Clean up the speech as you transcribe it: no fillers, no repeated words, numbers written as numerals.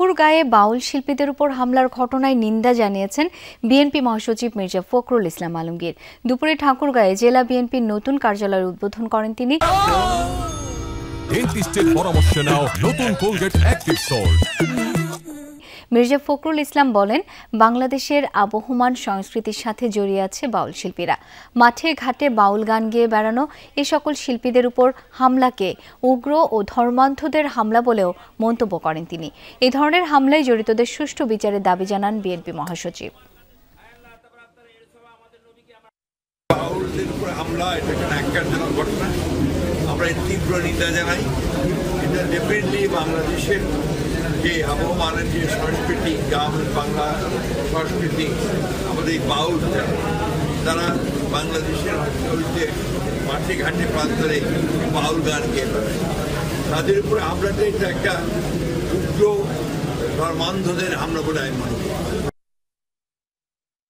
ঠাকুরগাঁয়ে বাউল শিল্পীদের উপর হামলার ঘটনায় নিন্দা জানিয়েছেন বিএনপি মহাসচিব মির্জা ফখরুল ইসলাম আলমগীর। দুপুরে ঠাকুরগাঁয়ে জেলা বিএনপির নতুন কার্যালয়ের উদ্বোধন করেন তিনি। মির্জা ফখরুল ইসলাম বলেন, বাংলাদেশের আবহমান সংস্কৃতির সাথে জড়িয়ে আছে বাউল শিল্পীরা। মাঠে ঘাটে বাউল গান গেয়ে বেড়ানো এ সকল শিল্পীদের উপর হামলাকে উগ্র ও ধর্মান্ধদের হামলা বলেও মন্তব্য করেন তিনি। এই ধরনের হামলায় জড়িতদের সুষ্ঠু বিচারের দাবি জানান বিএনপি মহাসচিব। আমরা তীব্র নিন্দা জানাই। এটা ডেফিনেটলি বাংলাদেশের যে আবহমানের যে সংস্কৃতি, গ্রাম বাংলা সংস্কৃতি, আমাদের বাউল তারা বাংলাদেশের মাঠে ঘাটে প্রান্তরে বাউল গান গেয়ে বেড়ায়। তাদের উপরে হামলাটা এটা একটা উগ্র ধর্মান্ধদের হামলা বলে আমি মনে করি।